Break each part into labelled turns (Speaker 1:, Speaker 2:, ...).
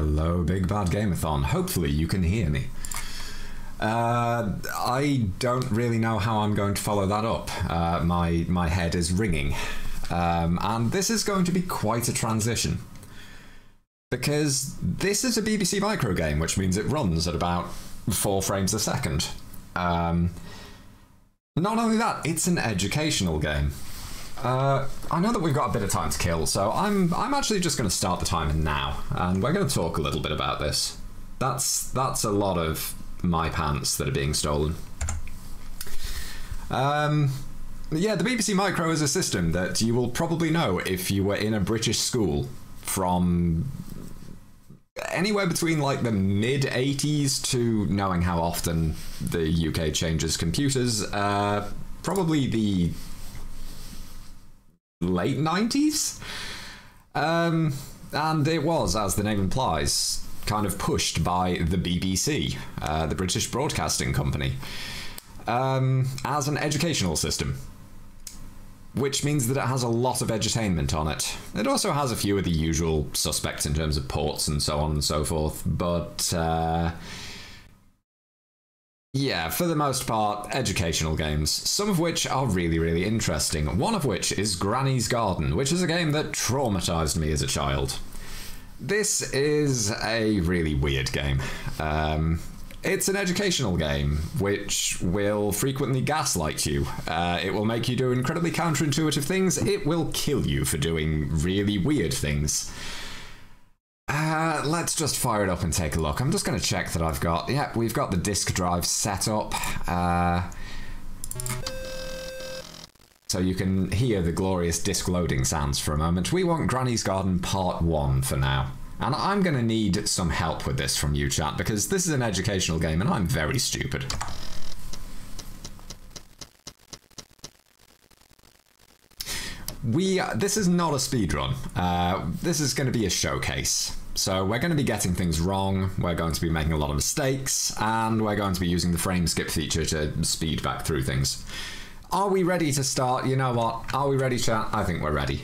Speaker 1: Hello, Big Bad Game-A-Thon. Hopefully you can hear me. I don't really know how I'm going to follow that up. My head is ringing. And this is going to be quite a transition. Because this is a BBC micro game, which means it runs at about 4 frames a second. Not only that, it's an educational game. I know that we've got a bit of time to kill, so I'm actually just going to start the timer now, and we're going to talk a little bit about this. That's a lot of my pants that are being stolen. Yeah, the BBC Micro is a system that you will probably know if you were in a British school from anywhere between like the mid-80s to knowing how often the UK changes computers. Probably the late 90s? And it was, as the name implies, kind of pushed by the BBC, the British Broadcasting Company, as an educational system. Which means that it has a lot of edutainment on it. It also has a few of the usual suspects in terms of ports and so on and so forth, but yeah, for the most part, educational games, some of which are really, really interesting. One of which is Granny's Garden, which is a game that traumatized me as a child. This is a really weird game. It's an educational game, which will frequently gaslight you. It will make you do incredibly counterintuitive things. It will kill you for doing really weird things. Let's just fire it up and take a look. I'm just going to check that I've got... Yeah, we've got the disk drive set up. So you can hear the glorious disk loading sounds for a moment. We want Granny's Garden Part 1 for now. And I'm going to need some help with this from you, chat, because this is an educational game and I'm very stupid. This is not a speedrun. This is going to be a showcase. So we're going to be getting things wrong, we're going to be making a lot of mistakes, and we're going to be using the frame skip feature to speed back through things. Are we ready to start? You know what? Are we ready, chat? I think we're ready.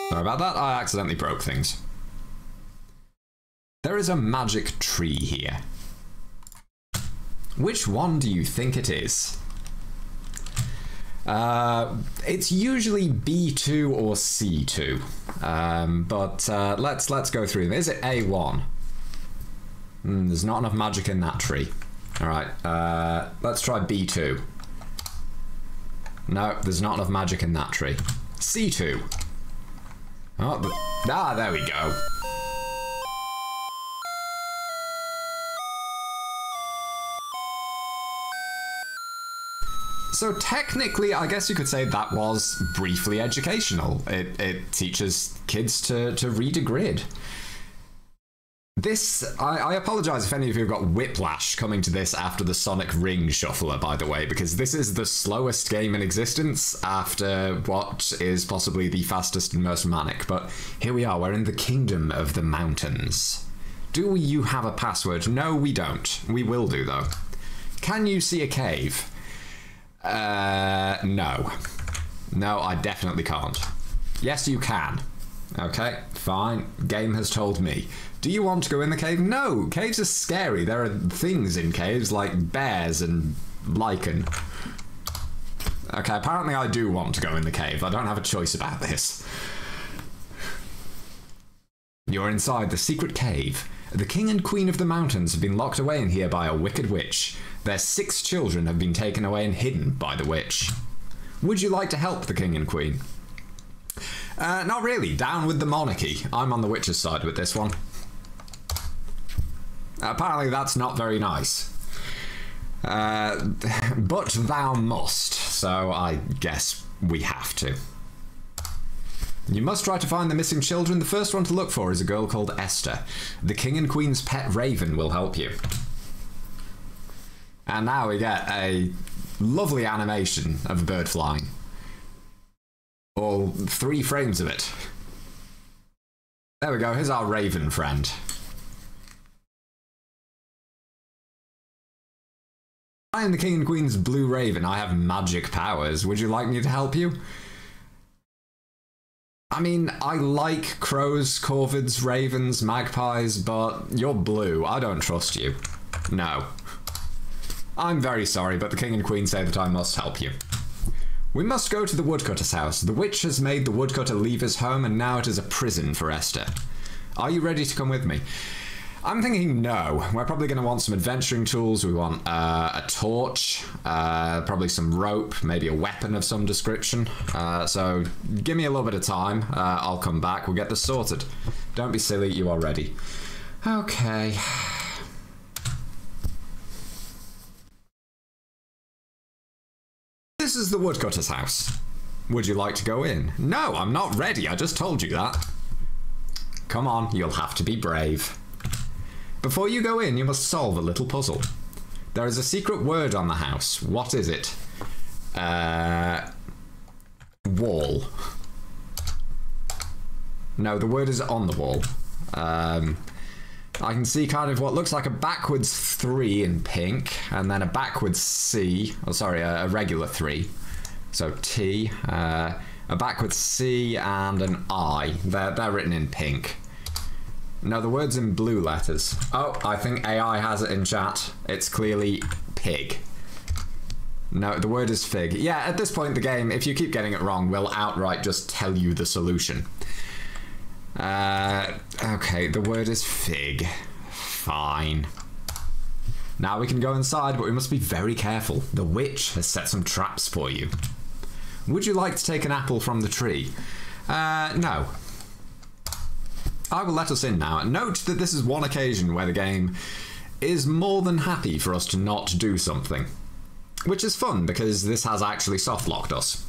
Speaker 1: Sorry about that, I accidentally broke things. There is a magic tree here. Which one do you think it is? It's usually B2 or C2, but let's go through them. Is it A1? There's not enough magic in that tree. All right, let's try B2. No, there's not enough magic in that tree. C2. Oh, there we go. So technically, I guess you could say that was briefly educational. It teaches kids to read a grid. This, I apologize if any of you have got whiplash coming to this after the Sonic Ring Shuffler, by the way, because this is the slowest game in existence after what is possibly the fastest and most manic. But here we are, we're in the Kingdom of the Mountains. Do you have a password? No, we don't. We will do, though. Can you see a cave? No. No, I definitely can't. Yes, you can. Okay, fine. Game has told me. Do you want to go in the cave? No, caves are scary. There are things in caves like bears and lichen. Okay, apparently I do want to go in the cave. I don't have a choice about this. You're inside the secret cave. The King and Queen of the Mountains have been locked away in here by a wicked witch. Their 6 children have been taken away and hidden by the witch. Would you like to help the King and Queen? Not really. Down with the monarchy. I'm on the witch's side with this one. Apparently that's not very nice. But thou must, so I guess we have to. You must try to find the missing children. The first one to look for is a girl called Esther. The King and Queen's pet raven will help you. And now we get a lovely animation of a bird flying. All 3 frames of it. There we go, here's our raven friend. I am the King and Queen's Blue Raven. I have magic powers. Would you like me to help you? I mean, I like crows, corvids, ravens, magpies, but you're blue. I don't trust you. No. I'm very sorry, but the King and Queen say that I must help you. We must go to the woodcutter's house. The witch has made the woodcutter leave his home, and now it is a prison for Esther. Are you ready to come with me? I'm thinking no. We're probably going to want some adventuring tools. We want a torch, probably some rope, maybe a weapon of some description. So give me a little bit of time. I'll come back. We'll get this sorted. Don't be silly. You are ready. Okay. This is the woodcutter's house. Would you like to go in? No, I'm not ready. I just told you that. Come on. You'll have to be brave. Before you go in, you must solve a little puzzle. There is a secret word on the house. What is it? Wall. No, the word is on the wall. I can see kind of what looks like a backwards 3 in pink, and then a backwards C. Oh, sorry, a regular 3. So T, a backwards C, and an I. They're written in pink. No, the word's in blue letters. Oh, I think AI has it in chat. It's clearly pig. No, the word is fig. Yeah, at this point in the game, if you keep getting it wrong, we'll outright just tell you the solution. Okay, the word is fig. Fine. Now we can go inside, but we must be very careful. The witch has set some traps for you. Would you like to take an apple from the tree? No. I will let us in now. Note that this is one occasion where the game is more than happy for us to not do something. Which is fun, because this has actually soft-locked us.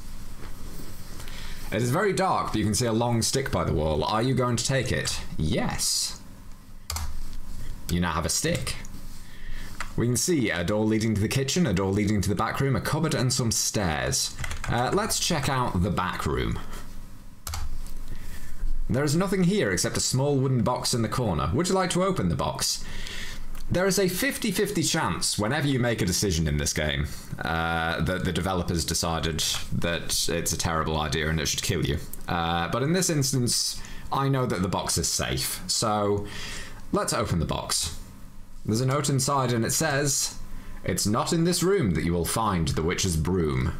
Speaker 1: It is very dark, but you can see a long stick by the wall. Are you going to take it? Yes. You now have a stick. We can see a door leading to the kitchen, a door leading to the back room, a cupboard, and some stairs. Let's check out the back room. There is nothing here except a small wooden box in the corner. Would you like to open the box? There is a 50-50 chance whenever you make a decision in this game that the developers decided that it's a terrible idea and it should kill you. But in this instance, I know that the box is safe. So let's open the box. There's a note inside and it says, "It's not in this room that you will find the witch's broom."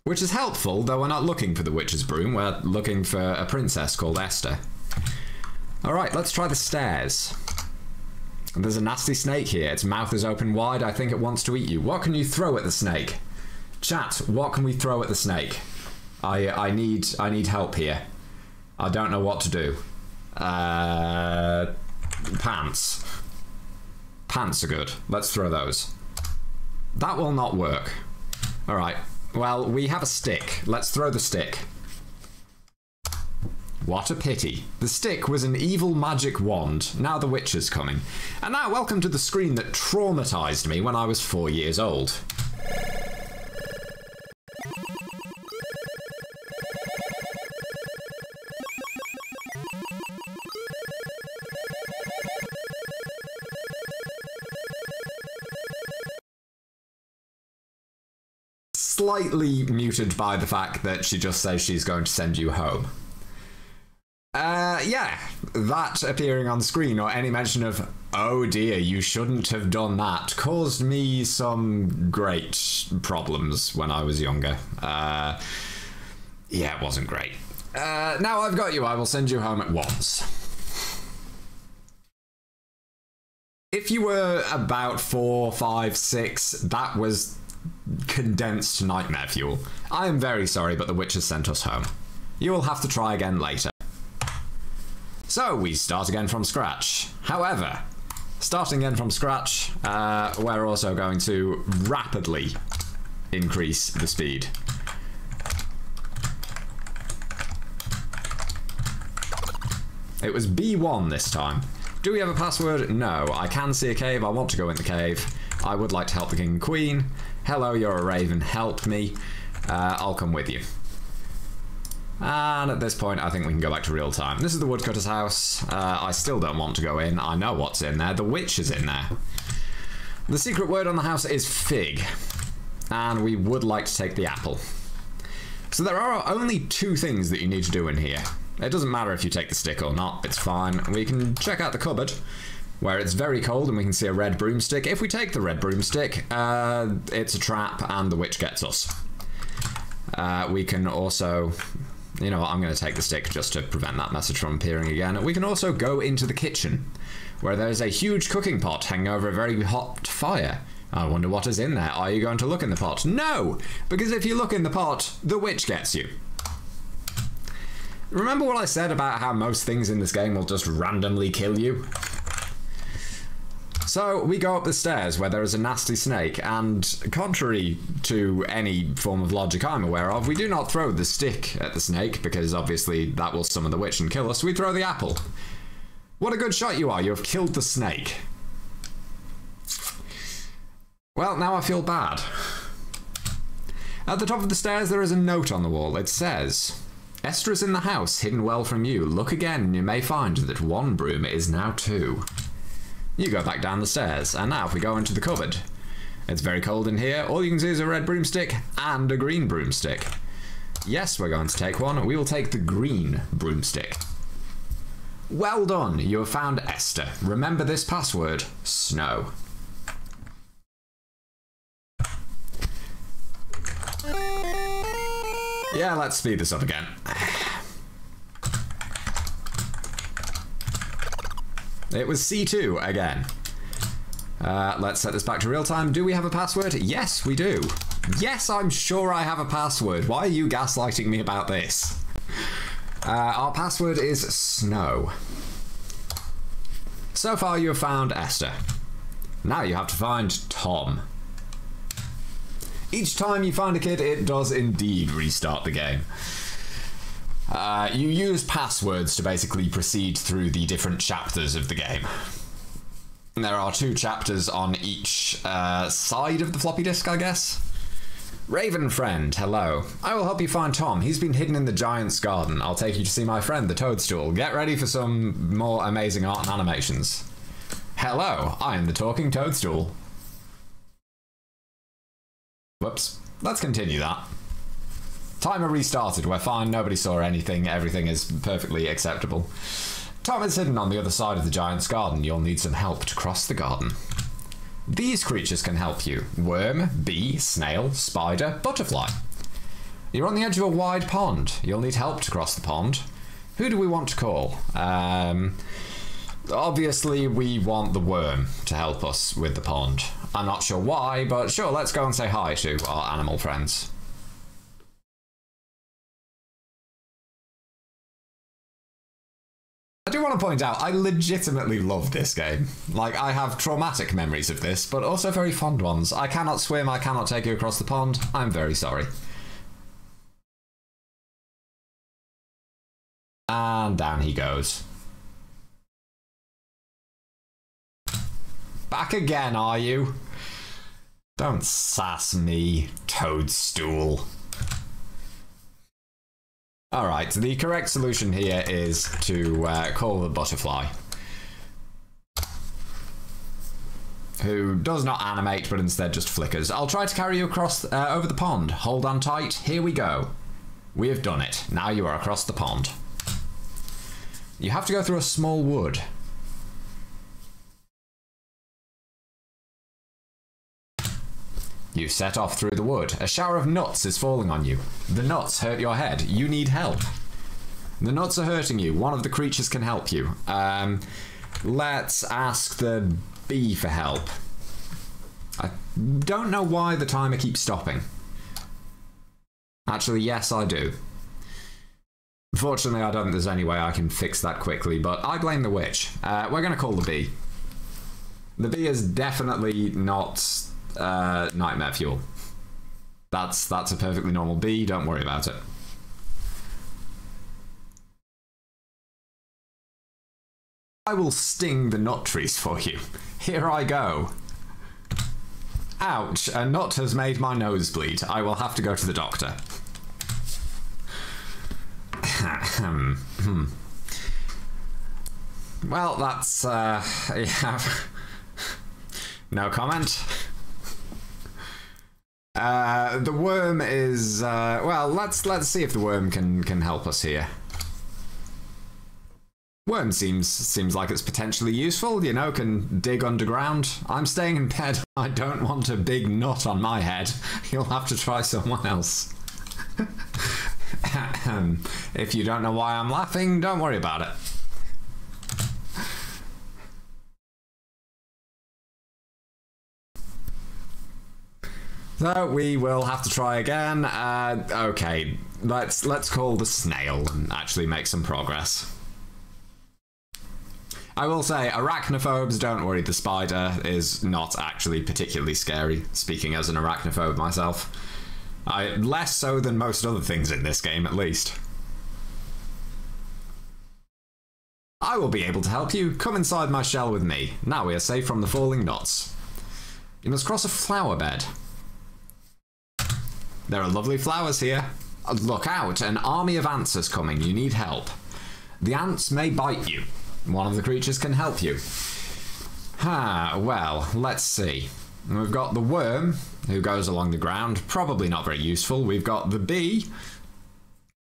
Speaker 1: Which is helpful, though we're not looking for the witch's broom, we're looking for a princess called Esther. Alright, let's try the stairs. There's a nasty snake here, its mouth is open wide, I think it wants to eat you. What can you throw at the snake? Chat, what can we throw at the snake? I need help here. I don't know what to do. Pants. Pants are good. Let's throw those. That will not work. Alright. Well, we have a stick. Let's throw the stick. What a pity. The stick was an evil magic wand. Now the witch is coming. And now welcome to the screen that traumatized me when I was 4 years old. Slightly muted by the fact that she just says she's going to send you home. Yeah, that appearing on screen or any mention of, oh dear, you shouldn't have done that, caused me some great problems when I was younger. Yeah, it wasn't great. Now I've got you, I will send you home at once. If you were about 4, 5, 6, that was condensed nightmare fuel. I am very sorry, but the witch has sent us home. You will have to try again later. So, we start again from scratch. However, starting again from scratch, we're also going to rapidly increase the speed. It was B1 this time. Do we have a password? No. I can see a cave. I want to go in the cave. I would like to help the king and queen. Hello, you're a raven. Help me. I'll come with you. And at this point, I think we can go back to real time. This is the woodcutter's house. I still don't want to go in. I know what's in there. The witch is in there. The secret word on the house is fig, and we would like to take the apple. So there are only two things that you need to do in here. It doesn't matter if you take the stick or not, it's fine. We can check out the cupboard, where it's very cold and we can see a red broomstick. If we take the red broomstick, it's a trap and the witch gets us. We can also... You know what, I'm going to take the stick just to prevent that message from appearing again. We can also go into the kitchen, where there's a huge cooking pot hanging over a very hot fire. I wonder what is in there. Are you going to look in the pot? No! Because if you look in the pot, the witch gets you. Remember what I said about how most things in this game will just randomly kill you? So we go up the stairs where there is a nasty snake, and contrary to any form of logic I'm aware of, we do not throw the stick at the snake, because obviously that will summon the witch and kill us. We throw the apple. What a good shot you are. You have killed the snake. Well, now I feel bad. At the top of the stairs there is a note on the wall. It says, "Esther is in the house, hidden well from you. Look again and you may find that one broom is now two." You go back down the stairs, and now if we go into the cupboard, it's very cold in here. All you can see is a red broomstick and a green broomstick. Yes, we're going to take one. We will take the green broomstick. Well done, you have found Esther. Remember this password, snow. Yeah, let's speed this up again. It was C2 again. Let's set this back to real time. Do we have a password? Yes, we do. Yes, I'm sure I have a password. Why are you gaslighting me about this? Our password is snow. So far you have found Esther. Now you have to find Tom. Each time you find a kid, it does indeed restart the game. You use passwords to basically proceed through the different chapters of the game. There are 2 chapters on each side of the floppy disk, I guess. Raven friend, hello. I will help you find Tom. He's been hidden in the giant's garden. I'll take you to see my friend, the toadstool. Get ready for some more amazing art and animations. Hello, I am the talking toadstool. Whoops. Let's continue that. Timer restarted. We're fine. Nobody saw anything. Everything is perfectly acceptable. Tom is hidden on the other side of the giant's garden. You'll need some help to cross the garden. These creatures can help you. Worm, bee, snail, spider, butterfly. You're on the edge of a wide pond. You'll need help to cross the pond. Who do we want to call? Obviously, we want the worm to help us with the pond. I'm not sure why, but sure, let's go and say hi to our animal friends. I do want to point out, I legitimately love this game. Like, I have traumatic memories of this, but also very fond ones. I cannot swim, I cannot take you across the pond. I'm very sorry. And down he goes. Back again, are you? Don't sass me, toadstool. Alright, the correct solution here is to call the butterfly, who does not animate but instead just flickers. I'll try to carry you across over the pond. Hold on tight. Here we go. We have done it. Now you are across the pond. You have to go through a small wood. You set off through the wood. A shower of nuts is falling on you. The nuts hurt your head. You need help. The nuts are hurting you. One of the creatures can help you. Let's ask the bee for help. I don't know why the timer keeps stopping. Actually, yes, I do. Unfortunately, I don't think there's any way I can fix that quickly, but I blame the witch. We're going to call the bee. The bee is definitely not nightmare fuel. That's a perfectly normal bee, don't worry about it. I will sting the nut trees for you. Here I go. Ouch, a nut has made my nose bleed. I will have to go to the doctor. Well, that's, yeah. No comment. The worm is well, let's see if the worm can help us here. Worm seems like it's potentially useful, you know, can dig underground. I'm staying in bed. I don't want a big nut on my head. You'll have to try someone else. If you don't know why I'm laughing, don't worry about it. So we will have to try again. Okay, let's call the snail and actually make some progress. I will say, arachnophobes, don't worry, the spider is not actually particularly scary, speaking as an arachnophobe myself. Less so than most other things in this game, at least. I will be able to help you. Come inside my shell with me. Now we are safe from the falling nuts. You must cross a flower bed. There are lovely flowers here. Look out, an army of ants is coming. You need help. The ants may bite you. One of the creatures can help you. Well, let's see. We've got the worm, who goes along the ground. Probably not very useful. We've got the bee.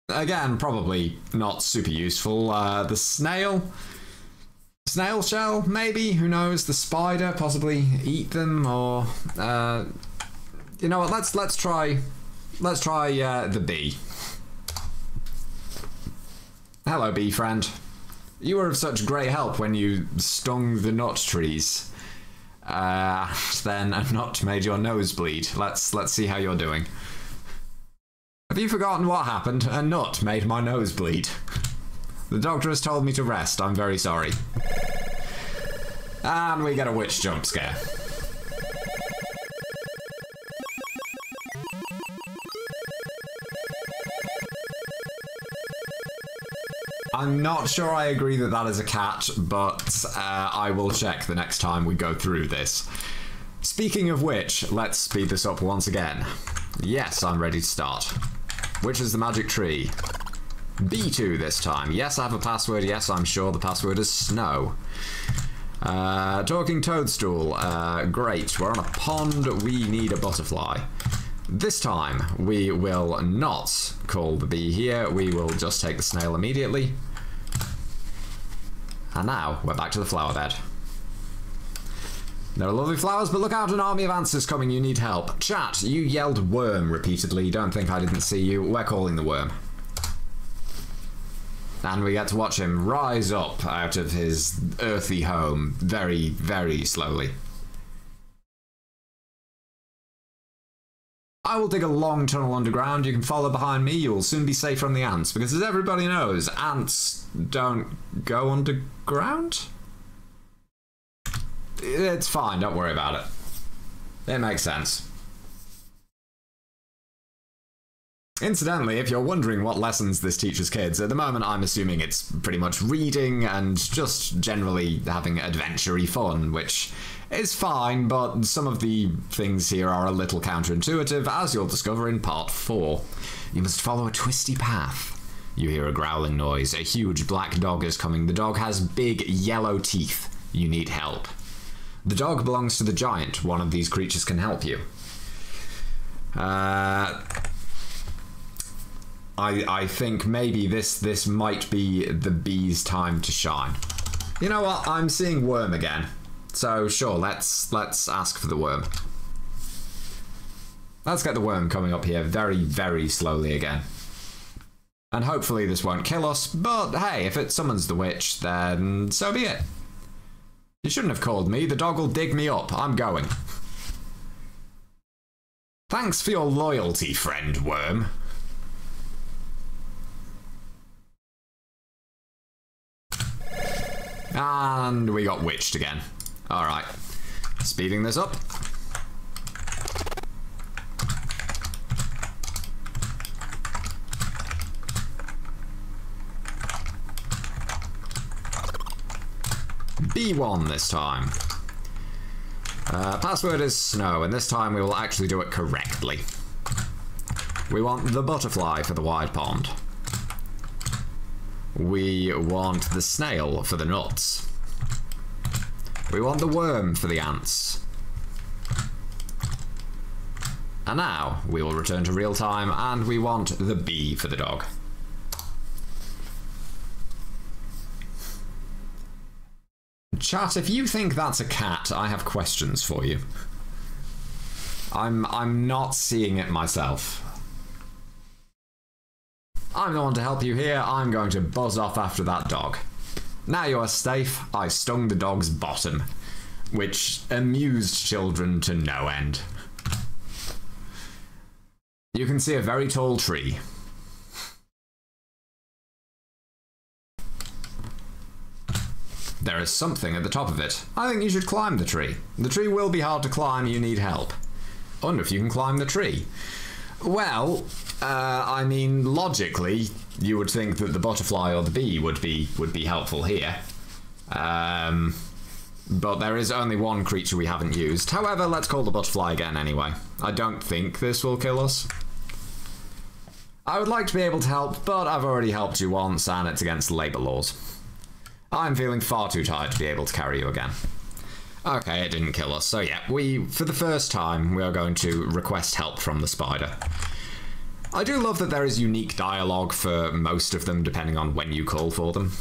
Speaker 1: Again, probably not super useful. The snail. Snail shell, maybe? Who knows? The spider, possibly eat them, or... you know what, let's try the bee. Hello, bee friend. You were of such great help when you stung the nut trees. Then a nut made your nose bleed. Let's see how you're doing. Have you forgotten what happened? A nut made my nose bleed. The doctor has told me to rest. I'm very sorry. And we get a witch jump scare. I'm not sure I agree that that is a cat, but I will check the next time we go through this. Speaking of which, let's speed this up once again. Yes, I'm ready to start. Which is the magic tree? B2 this time. Yes, I have a password. Yes, I'm sure the password is snow. Talking toadstool. Great. We're on a pond. We need a butterfly. This time, we will not call the bee here. We will just take the snail immediately. And now, we're back to the flower bed. There are lovely flowers, but look out, an army of ants is coming. You need help. Chat, you yelled worm repeatedly. Don't think I didn't see you. We're calling the worm. And we get to watch him rise up out of his earthy home very, very slowly. I will dig a long tunnel underground. You can follow behind me. You will soon be safe from the ants, because as everybody knows, ants don't go underground. It's fine, don't worry about it. It makes sense. Incidentally, if you're wondering what lessons this teaches kids, at the moment I'm assuming it's pretty much reading and just generally having adventure-y fun, which is fine, but some of the things here are a little counterintuitive, as you'll discover in part 4. You must follow a twisty path. You hear a growling noise. A huge black dog is coming. The dog has big yellow teeth. You need help. The dog belongs to the giant. One of these creatures can help you. I think maybe this might be the bee's time to shine. You know what? I'm seeing worm again. So sure, let's ask for the worm. Let's get the worm coming up here very, very slowly again. And hopefully this won't kill us, but hey, if it summons the witch, then so be it. You shouldn't have called me. The dog will dig me up. I'm going. Thanks for your loyalty, friend worm. And we got witched again. Alright. Speeding this up. B1 this time. Password is snow, and this time we will actually do it correctly. We want the butterfly for the wide pond. We want the snail for the nuts. We want the worm for the ants. And now we will return to real time, and we want the B for the dog. Chat, if you think that's a cat, I have questions for you. I'm not seeing it myself. I'm the one to help you here. I'm going to buzz off after that dog. Now you are safe. I stung the dog's bottom, which amused children to no end. You can see a very tall tree. There is something at the top of it. I think you should climb the tree. The tree will be hard to climb. You need help. I wonder if you can climb the tree. Well, I mean, logically, you would think that the butterfly or the bee would be helpful here. But there is only one creature we haven't used. However, let's call the butterfly again anyway. I don't think this will kill us. I would like to be able to help, but I've already helped you once, and it's against labour laws. I'm feeling far too tired to be able to carry you again. Okay, it didn't kill us, so yeah, for the first time, we are going to request help from the spider. I do love that there is unique dialogue for most of them, depending on when you call for them.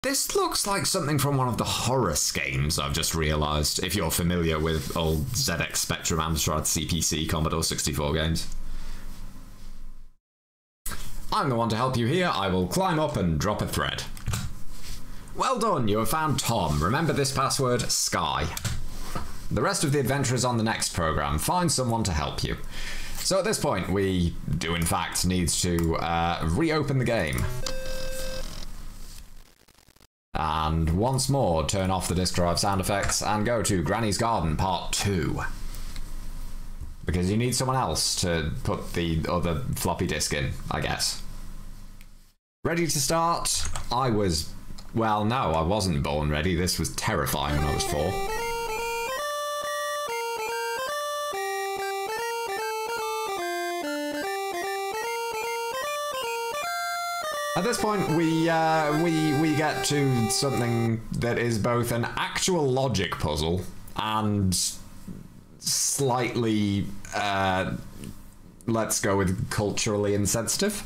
Speaker 1: This looks like something from one of the Horus games, I've just realised, if you're familiar with old ZX Spectrum, Amstrad, CPC, Commodore 64 games. I'm the one to help you here. I will climb up and drop a thread. Well done, you have found Tom. Remember this password, Sky. The rest of the adventure is on the next program. Find someone to help you. So at this point, we do in fact need to reopen the game. And once more, turn off the disk drive sound effects and go to Granny's Garden Part 2. Because you need someone else to put the other floppy disk in, I guess. Ready to start? Well, no, I wasn't born ready. This was terrifying when I was 4. At this point, we get to something that is both an actual logic puzzle and slightly, let's go with culturally insensitive.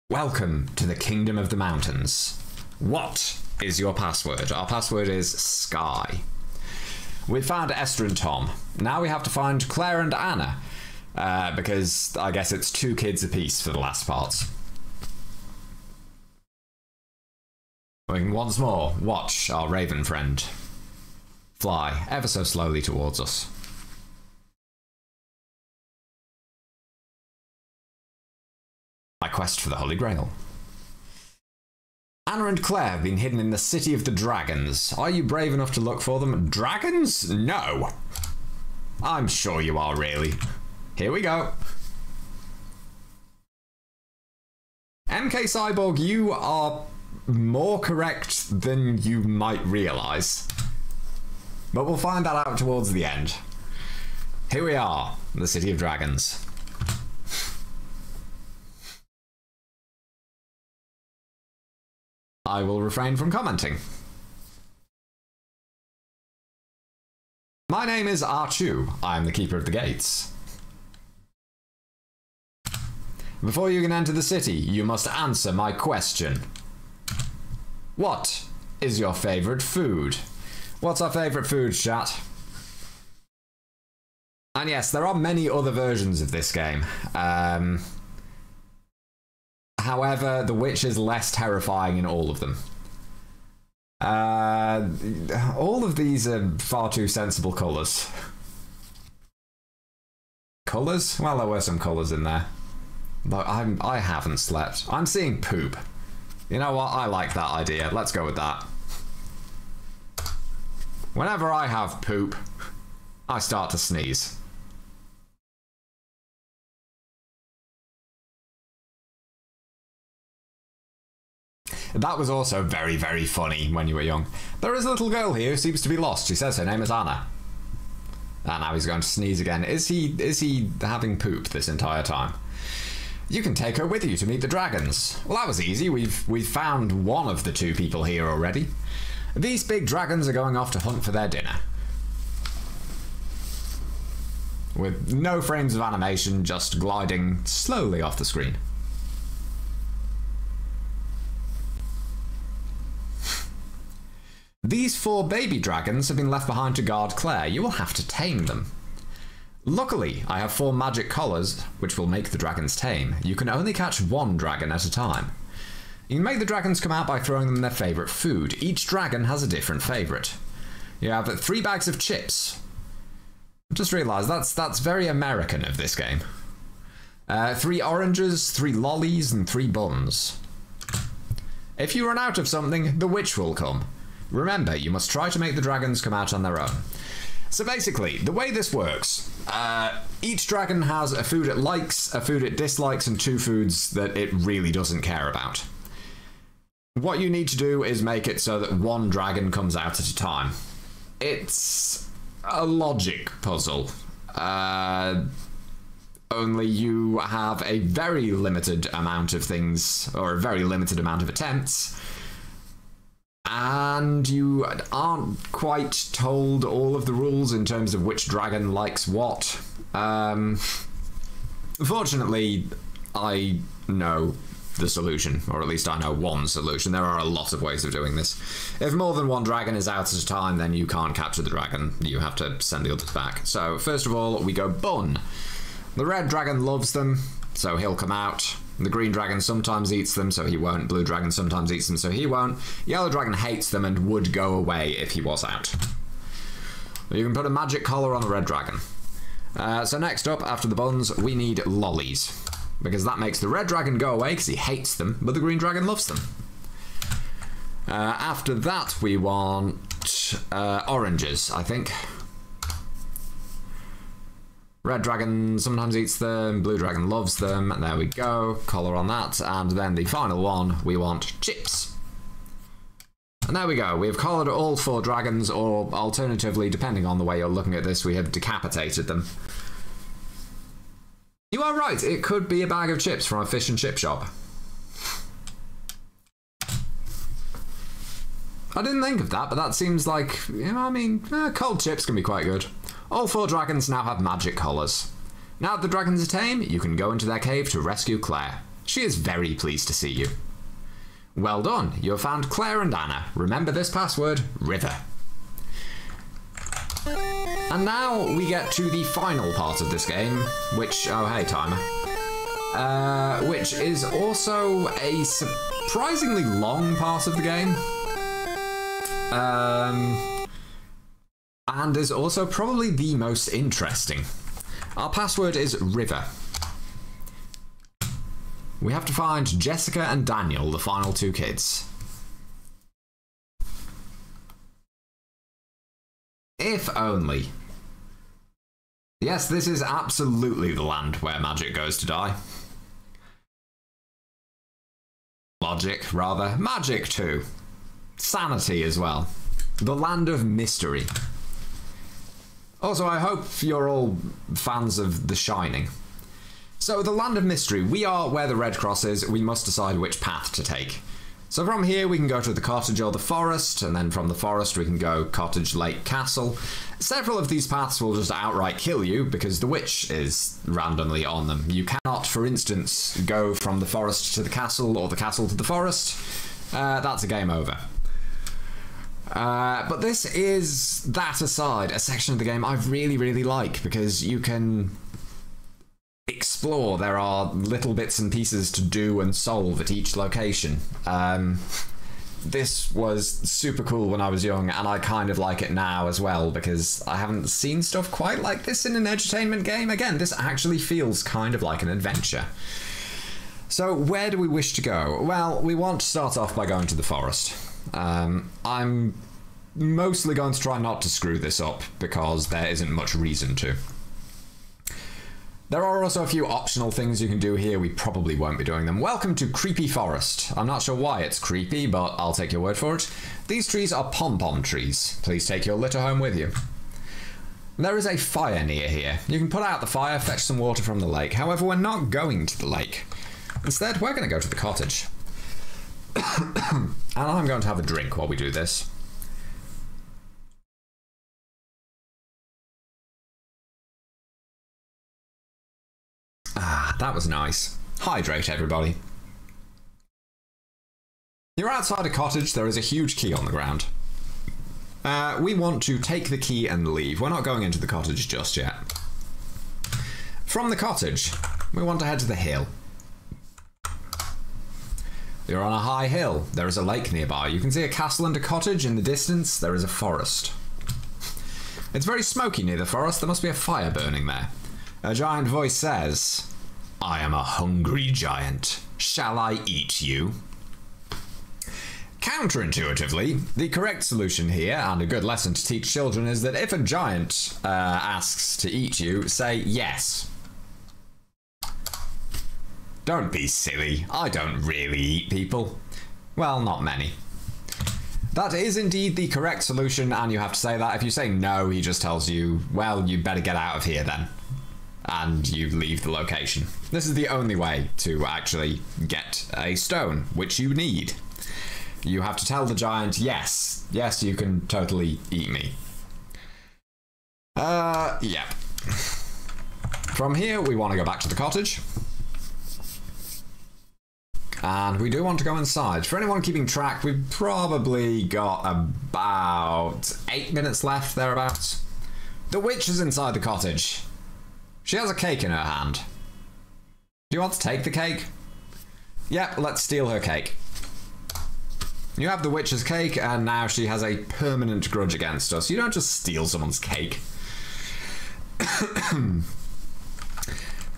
Speaker 1: Welcome to the Kingdom of the Mountains. What is your password? Our password is Sky. We've found Esther and Tom. Now we have to find Claire and Anna, because I guess it's 2 kids apiece for the last parts. Once more, watch our raven friend fly ever so slowly towards us. My quest for the Holy Grail. Anna and Claire have been hidden in the City of the Dragons. Are you brave enough to look for them? Dragons? No. I'm sure you are, really. Here we go. MK Cyborg, you are more correct than you might realise. But we'll find that out towards the end. Here we are, the City of Dragons. I will refrain from commenting. My name is Archu. I am the Keeper of the Gates. Before you can enter the city, you must answer my question. What is your favourite food? What's our favourite food, chat? And yes, there are many other versions of this game. However, the witch is less terrifying in all of them. All of these are far too sensible colours. Colours? Well, there were some colours in there. But I haven't slept. I'm seeing poop. You know what? I like that idea. Let's go with that. Whenever I have poop, I start to sneeze. That was also very, very funny when you were young. There is a little girl here who seems to be lost. She says her name is Anna. And now he's going to sneeze again. Is he having poop this entire time? You can take her with you to meet the dragons. Well, that was easy. We've found one of the 2 people here already. These big dragons are going off to hunt for their dinner. With no frames of animation, just gliding slowly off the screen. These 4 baby dragons have been left behind to guard Claire. You will have to tame them. Luckily, I have 4 magic collars, which will make the dragons tame. You can only catch 1 dragon at a time. You can make the dragons come out by throwing them their favourite food. Each dragon has a different favourite. You have 3 bags of chips. I just realised that's very American of this game. 3 oranges, 3 lollies, and 3 buns. If you run out of something, the witch will come. Remember, you must try to make the dragons come out on their own. So basically, the way this works, each dragon has a food it likes, a food it dislikes, and 2 foods that it really doesn't care about. What you need to do is make it so that 1 dragon comes out at a time. It's a logic puzzle. Only you have a very limited amount of things, or a very limited amount of attempts, and you aren't quite told all of the rules in terms of which dragon likes what. Fortunately, I know the solution, or at least I know one solution. There are a lot of ways of doing this. If more than 1 dragon is out at a time, then you can't capture the dragon. You have to send the others back. So first of all, we go bun. The red dragon loves them, so he'll come out. The green dragon sometimes eats them, so he won't. Blue dragon sometimes eats them, so he won't. Yellow dragon hates them and would go away if he was out. You can put a magic collar on the red dragon. So next up, after the buns, we need lollies, because that makes the red dragon go away because he hates them, but the green dragon loves them. After that, we want oranges, I think. Red dragon sometimes eats them, blue dragon loves them, and there we go, collar on that. And then the final one, we want chips. And there we go, we have collared all 4 dragons, or alternatively, depending on the way you're looking at this, we have decapitated them. You are right, it could be a bag of chips from a fish and chip shop. I didn't think of that, but that seems like, you know, I mean, cold chips can be quite good. All 4 dragons now have magic collars. Now that the dragons are tame, you can go into their cave to rescue Claire. She is very pleased to see you. Well done, you have found Claire and Anna. Remember this password, River. And now we get to the final part of this game, which, oh hey timer, which is also a surprisingly long part of the game. And is also probably the most interesting. Our password is River. We have to find Jessica and Daniel, the final 2 kids. If only. Yes, this is absolutely the land where magic goes to die. Logic, rather. Magic too. Sanity as well. The land of mystery. Also, I hope you're all fans of The Shining. So, the land of mystery. We are where the red cross is. We must decide which path to take. So from here, we can go to the cottage or the forest, and then from the forest, we can go cottage, lake, castle. Several of these paths will just outright kill you, because the witch is randomly on them. You cannot, for instance, go from the forest to the castle, or the castle to the forest. That's a game over. But this is, that aside, a section of the game I really, really like, because you can explore. There are little bits and pieces to do and solve at each location. This was super cool when I was young, and I kind of like it now as well, because I haven't seen stuff quite like this in an edutainment game. Again, this actually feels kind of like an adventure. So where do we wish to go? Well, we want to start off by going to the forest. I'm mostly going to try not to screw this up, because there isn't much reason to. There are also a few optional things you can do here. We probably won't be doing them. Welcome to Creepy Forest. I'm not sure why it's creepy, but I'll take your word for it. These trees are pom-pom trees. Please take your litter home with you. There is a fire near here. You can put out the fire, fetch some water from the lake. However, we're not going to the lake. Instead, we're going to go to the cottage. And I'm going to have a drink while we do this. that was nice. Hydrate, everybody. You're outside a cottage. There is a huge key on the ground. We want to take the key and leave. We're not going into the cottage just yet. From the cottage, we want to head to the hill. You're on a high hill. There is a lake nearby. You can see a castle and a cottage. In the distance, there is a forest. It's very smoky near the forest. There must be a fire burning there. A giant voice says, "I am a hungry giant. Shall I eat you?" Counterintuitively, the correct solution here, and a good lesson to teach children, is that if a giant asks to eat you, say yes. Don't be silly. I don't really eat people. Well, not many. That is indeed the correct solution, and you have to say that. If you say no, he just tells you, well, you better get out of here then. And you leave the location. This is the only way to actually get a stone, which you need. You have to tell the giant, yes, you can totally eat me. Yeah. From here, we want to go back to the cottage. And we do want to go inside. For anyone keeping track, we've probably got about 8 minutes left, thereabouts. The witch is inside the cottage. She has a cake in her hand. Do you want to take the cake? Yep, let's steal her cake. You have the witch's cake, and now she has a permanent grudge against us. You don't just steal someone's cake.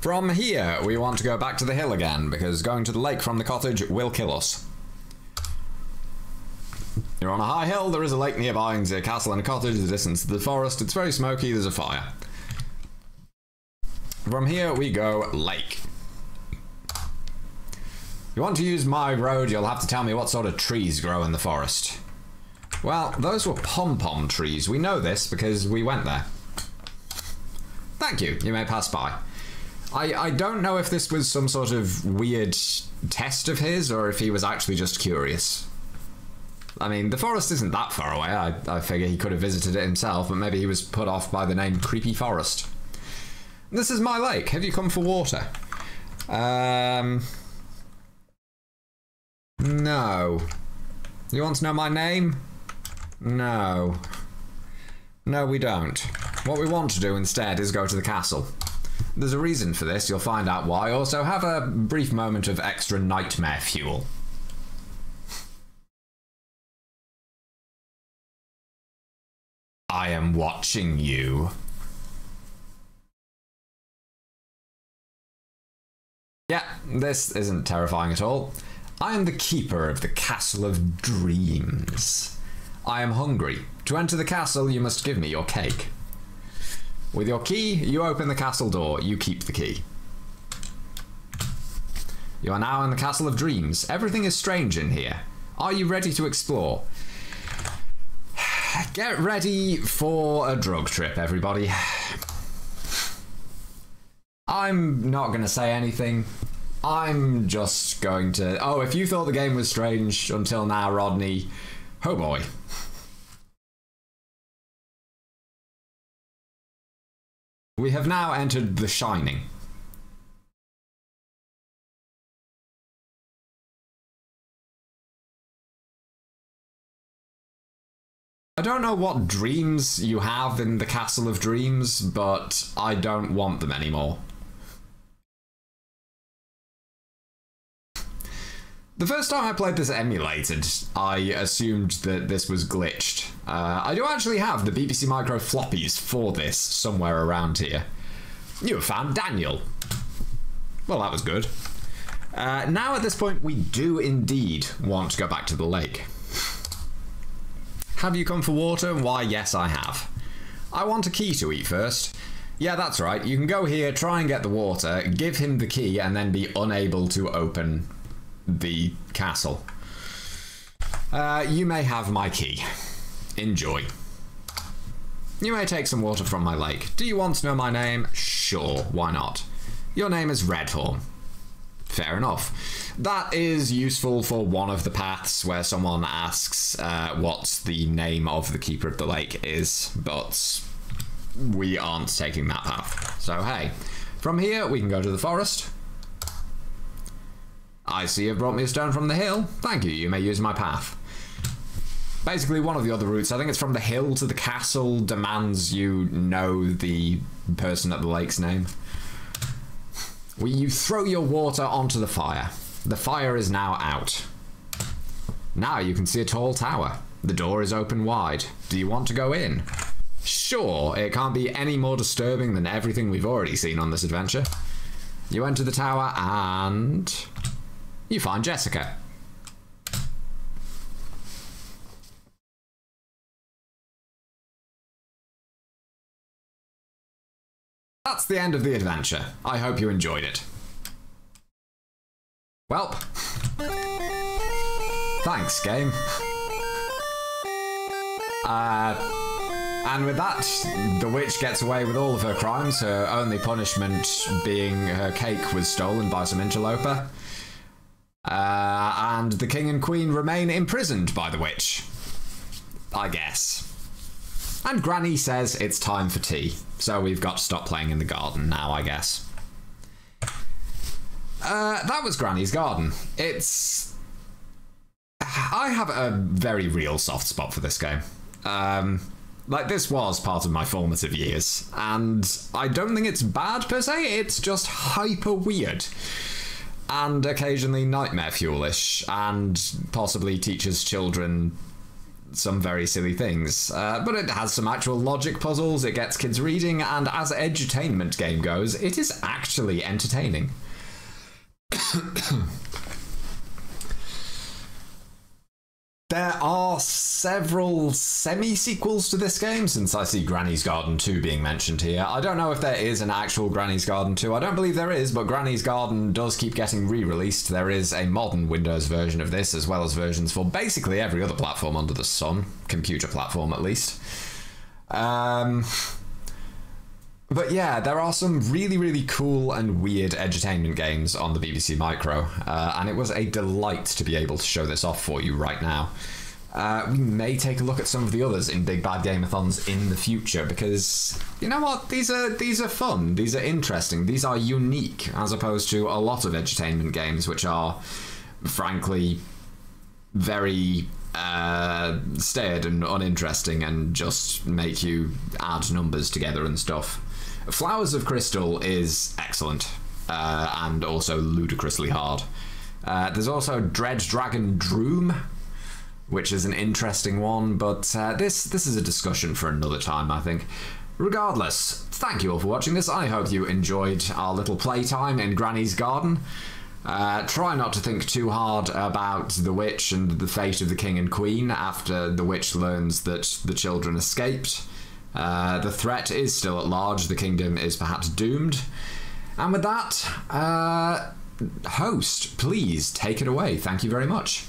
Speaker 1: From here, we want to go back to the hill again, because going to the lake from the cottage will kill us. You're on a high hill, there is a lake nearby, you can see a castle and a cottage, the distance to the forest, it's very smoky, there's a fire. From here, we go lake. You want to use my road, you'll have to tell me what sort of trees grow in the forest. Well, those were pom-pom trees. We know this because we went there. Thank you. You may pass by. I don't know if this was some sort of weird test of his or if he was actually just curious. I mean, the forest isn't that far away. I figure he could have visited it himself, but maybe he was put off by the name Creepy Forest. This is my lake. Have you come for water? No. You want to know my name? No. No, we don't. What we want to do instead is go to the castle. There's a reason for this, you'll find out why. Also, have a brief moment of extra nightmare fuel. I am watching you. Yeah, this isn't terrifying at all. I am the keeper of the Castle of Dreams. I am hungry. To enter the castle, you must give me your cake. With your key, you open the castle door. You keep the key. You are now in the Castle of Dreams. Everything is strange in here. Are you ready to explore? Get ready for a drug trip, everybody. I'm not going to say anything. I'm just going to... Oh, if you thought the game was strange until now, Rodney, oh boy. We have now entered The Shining. I don't know what dreams you have in the Castle of Dreams, but I don't want them anymore. The first time I played this emulated, I assumed that this was glitched. I do actually have the BBC Micro floppies for this somewhere around here. You have found Daniel. Well, that was good. Now at this point, we do indeed want to go back to the lake. Have you come for water? Why, yes, I have. I want a key to eat first. Yeah, that's right. You can go here, try and get the water, give him the key, and then be unable to open the castle. You may have my key. Enjoy. You may take some water from my lake. Do you want to know my name? Sure, why not? Your name is Redhorn. Fair enough. That is useful for one of the paths where someone asks what the name of the Keeper of the Lake is, but we aren't taking that path. So hey, from here we can go to the forest. I see you've brought me a stone from the hill. Thank you, you may use my path. Basically, one of the other routes, I think it's from the hill to the castle, demands you know the person at the lake's name. You throw your water onto the fire. The fire is now out. Now you can see a tall tower. The door is open wide. Do you want to go in? Sure, it can't be any more disturbing than everything we've already seen on this adventure. You enter the tower and you find Jessica. That's the end of the adventure. I hope you enjoyed it. Welp. Thanks, game. And with that, the witch gets away with all of her crimes, her only punishment being her cake was stolen by some interloper. And the king and queen remain imprisoned by the witch. I guess. And Granny says it's time for tea, so we've got to stop playing in the garden now, I guess. That was Granny's garden. I have a very real soft spot for this game. Like, this was part of my formative years, and I don't think it's bad per se, it's just hyper weird. And occasionally nightmare fuelish, and possibly teaches children some very silly things. But it has some actual logic puzzles, it gets kids reading, and as an edutainment game goes, it is actually entertaining. There are several semi-sequels to this game, since I see Granny's Garden 2 being mentioned here. I don't know if there is an actual Granny's Garden 2. I don't believe there is, but Granny's Garden does keep getting re-released. There is a modern Windows version of this, as well as versions for basically every other platform under the sun. Computer platform, at least. But yeah, there are some really, really cool and weird edutainment games on the BBC Micro, and it was a delight to be able to show this off for you right now. We may take a look at some of the others in Big Bad Game-A-Thons in the future, because, you know what, these are fun, these are interesting, these are unique, as opposed to a lot of edutainment games, which are, frankly, very staid and uninteresting and just make you add numbers together and stuff. Flowers of Crystal is excellent, and also ludicrously hard. There's also Dredge Dragon Droom, which is an interesting one, but this is a discussion for another time, I think. Regardless, thank you all for watching this. I hope you enjoyed our little playtime in Granny's Garden. Try not to think too hard about the witch and the fate of the king and queen after the witch learns that the children escaped. The threat is still at large, the kingdom is perhaps doomed. And with that, host, please take it away. Thank you very much.